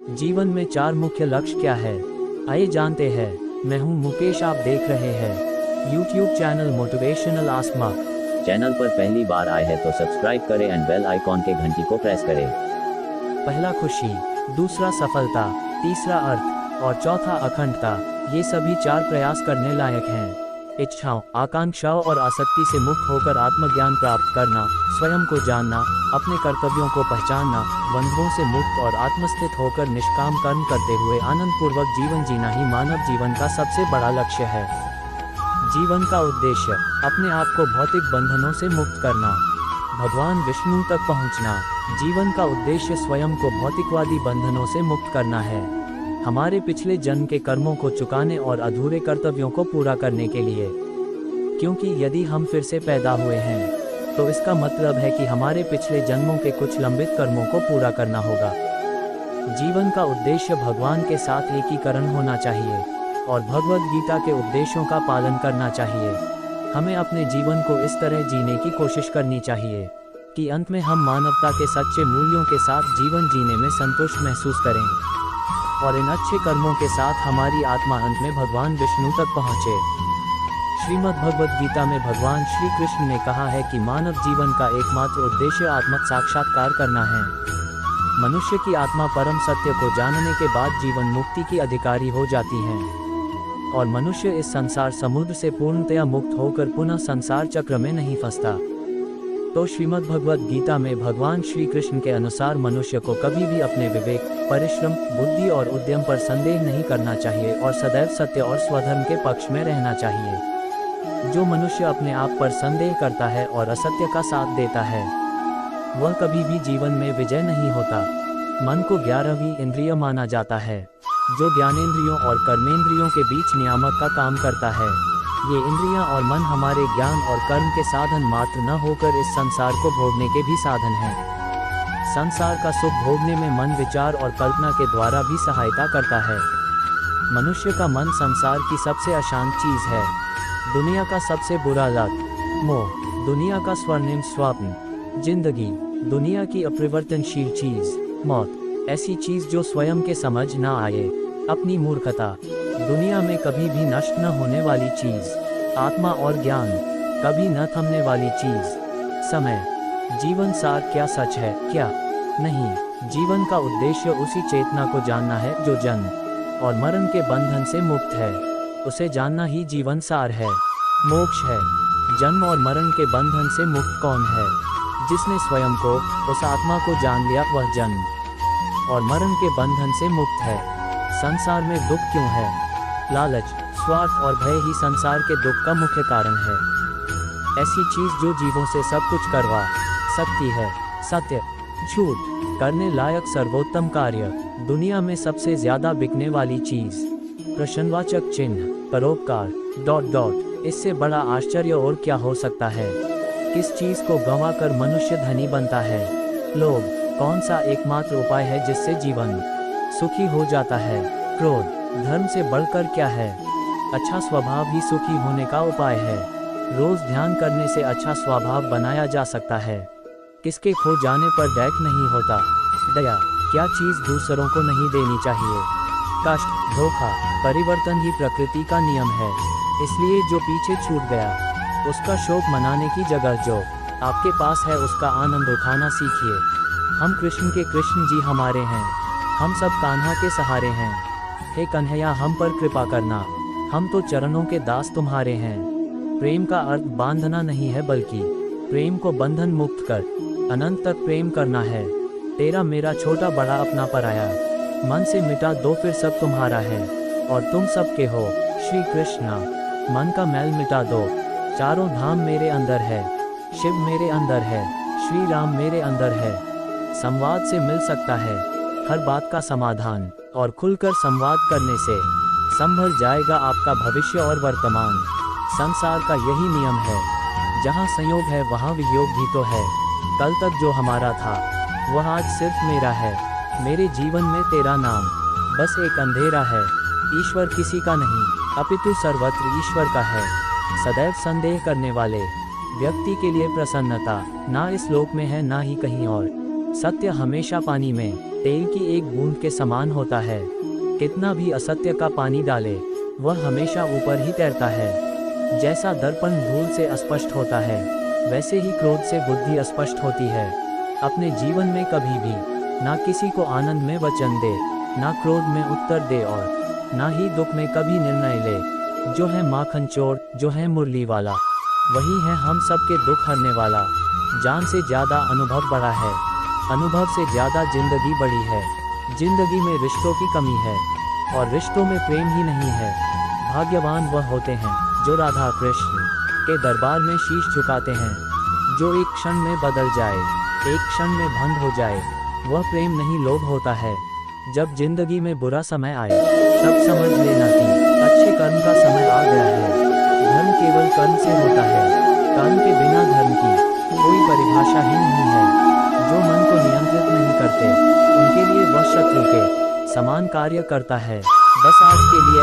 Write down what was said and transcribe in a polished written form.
जीवन में चार मुख्य लक्ष्य क्या है, आइए जानते हैं। मैं हूं मुकेश, आप देख रहे हैं YouTube channel motivational ask mark. Channel पर पहली बार आए हैं तो सब्सक्राइब करें एंड बेल आइकॉन के घंटी को प्रेस करें। पहला खुशी, दूसरा सफलता, तीसरा अर्थ और चौथा अखंडता। ये सभी चार प्रयास करने लायक हैं। इच्छाओं, आकांक्षाओं और आसक्ति से मुक्त होकर आत्मज्ञान प्राप्त करना, स्वयं को जानना, अपने कर्तव्यों को पहचानना, बंधनों से मुक्त और आत्मस्थित होकर निष्काम कर्म करते हुए आनंदपूर्वक जीवन जीना ही मानव जीवन का सबसे बड़ा लक्ष्य है। जीवन का उद्देश्य, अपने आप को भौतिक बंधनों से मुक्त करना, भगवान विष्णु तक पहुंचना। जीवन का उद्देश्य स्वयं को भौतिकवादी बंधनों से मुक्त करना है, हमारे पिछले जन्म के कर्मों को चुकाने और अधूरे कर्तव्यों को पूरा करने के लिए। क्योंकि यदि हम फिर से पैदा हुए हैं तो इसका मतलब है कि हमारे पिछले जन्मों के कुछ लंबित कर्मों को पूरा करना होगा। जीवन का उद्देश्य भगवान के साथ एकीकरण होना चाहिए और भगवद गीता के उपदेशों का पालन करना चाहिए। हमें अपने जीवन को इस तरह जीने की कोशिश करनी चाहिए कि अंत में हम मानवता के सच्चे मूल्यों के साथ जीवन जीने में संतुष्ट महसूस करें और इन अच्छे कर्मों के साथ हमारी आत्मा अंत में भगवान विष्णु तक पहुँचे। श्रीमद् भगवद गीता में भगवान श्री कृष्ण ने कहा है कि मानव जीवन का एकमात्र उद्देश्य आत्म साक्षात्कार करना है। मनुष्य की आत्मा परम सत्य को जानने के बाद जीवन मुक्ति की अधिकारी हो जाती है और मनुष्य इस संसार समुद्र से पूर्णतया मुक्त होकर पुनः संसार चक्र में नहीं फंसता। तो श्रीमद् भगवद गीता में भगवान श्री कृष्ण के अनुसार मनुष्य को कभी भी अपने विवेक, परिश्रम, बुद्धि और उद्यम पर संदेह नहीं करना चाहिए और सदैव सत्य और स्वधर्म के पक्ष में रहना चाहिए। जो मनुष्य अपने आप पर संदेह करता है और असत्य का साथ देता है वह कभी भी जीवन में विजय नहीं होता। मन को 11वीं इंद्रिय माना जाता है जो ज्ञानेंद्रियों और कर्मेंद्रियों के बीच नियामक का काम करता है। ये इंद्रियां और मन हमारे ज्ञान और कर्म के साधन मात्र न होकर इस संसार को भोगने के भी साधन हैं। संसार का सुख भोगने में मन विचार और कल्पना के द्वारा भी सहायता करता है। मनुष्य का मन संसार की सबसे अशांत चीज है, दुनिया का सबसे बुरा लत, मोह, दुनिया का स्वर्णिम स्वप्न, जिंदगी, दुनिया की अपरिवर्तनशील चीज, मौत, ऐसी चीज जो स्वयं के समझ न आए, अपनी मूर्खता, दुनिया में कभी भी नष्ट न होने वाली चीज, आत्मा और ज्ञान, कभी न थमने वाली चीज, समय। जीवन सार क्या सच है, क्या नहीं। जीवन का उद्देश्य उसी चेतना को जानना है जो जन्म और मरण के बंधन से मुक्त है। उसे जानना ही जीवन सार है, मोक्ष है। जन्म और मरण के बंधन से मुक्त कौन है? जिसने स्वयं को, उस आत्मा को जान लिया, वह जन्म और मरण के बंधन से मुक्त है। संसार में दुख क्यों है? लालच, स्वार्थ और भय ही संसार के दुख का मुख्य कारण है। ऐसी चीज जो जीवों से सब कुछ करवा सकती है, सत्य, झूठ, करने लायक सर्वोत्तम कार्य, दुनिया में सबसे ज्यादा बिकने वाली चीज, प्रश्नवाचक चिन्ह, परोपकार ... इससे बड़ा आश्चर्य और क्या हो सकता है? किस चीज को गंवाकर मनुष्य धनी बनता है? लोभ, कौन सा एकमात्र उपाय है जिससे जीवन सुखी हो जाता है? क्रोध, धर्म से बढ़कर क्या है? अच्छा स्वभाव ही सुखी होने का उपाय है। रोज ध्यान करने से अच्छा स्वभाव बनाया जा सकता है। किसके खो जाने पर दैख नहीं होता? दया, क्या चीज दूसरों को नहीं देनी चाहिए? कष्ट, धोखा, परिवर्तन ही प्रकृति का नियम है। इसलिए जो पीछे छूट गया उसका शोक मनाने की जगह जो आपके पास है उसका आनंद उठाना सीखिए। हम कृष्ण के कृष्ण जी हमारे हैं, हम सब कान्हा के सहारे हैं। हे कन्हैया, हम पर कृपा करना, हम तो चरणों के दास तुम्हारे हैं। प्रेम का अर्थ बांधना नहीं है बल्कि प्रेम को बंधन मुक्त कर अनंत तक प्रेम करना है। तेरा मेरा छोटा बड़ा अपना पराया, मन से मिटा दो फिर सब तुम्हारा है और तुम सबके हो। श्री कृष्णा, मन का मैल मिटा दो, चारों धाम मेरे अंदर है, शिव मेरे अंदर है, श्री राम मेरे अंदर है। संवाद से मिल सकता है हर बात का समाधान और खुलकर संवाद करने से संभल जाएगा आपका भविष्य और वर्तमान। संसार का यही नियम है, जहाँ संयोग है वहाँ वियोग भी तो है। कल तक जो हमारा था वह आज सिर्फ मेरा है। मेरे जीवन में तेरा नाम बस एक अंधेरा है। ईश्वर किसी का नहीं अपितु सर्वत्र ईश्वर का है। सदैव संदेह करने वाले व्यक्ति के लिए प्रसन्नता ना इस लोक में है ना ही कहीं और। सत्य हमेशा पानी में तेल की एक बूंद के समान होता है। कितना भी असत्य का पानी डाले, वह हमेशा ऊपर ही तैरता है। जैसा दर्पण धूल से अस्पष्ट होता है, वैसे ही क्रोध से बुद्धि अस्पष्ट होती है। अपने जीवन में कभी भी ना किसी को आनंद में वचन दे, ना क्रोध में उत्तर दे और ना ही दुख में कभी निर्णय ले। जो है माखन चोर, जो है मुरली वाला, वही है हम सबके दुख हरने वाला। जान से ज़्यादा अनुभव बड़ा है, अनुभव से ज़्यादा जिंदगी बड़ी है। जिंदगी में रिश्तों की कमी है और रिश्तों में प्रेम ही नहीं है। भाग्यवान वह होते हैं जो राधा कृष्ण के दरबार में शीश झुकाते हैं। जो एक क्षण में बदल जाए, एक क्षण में भंग हो जाए, वह प्रेम नहीं लोभ होता है। जब जिंदगी में बुरा समय आए, तब समझ लेना कि अच्छे कर्म का समय आ गया है। धर्म केवल कर्म से होता है, कर्म के बिना धर्म की कोई परिभाषा ही नहीं है। जो मन को नियंत्रित नहीं करते, उनके लिए वह शत्रु के समान कार्य करता है। बस आज के लिए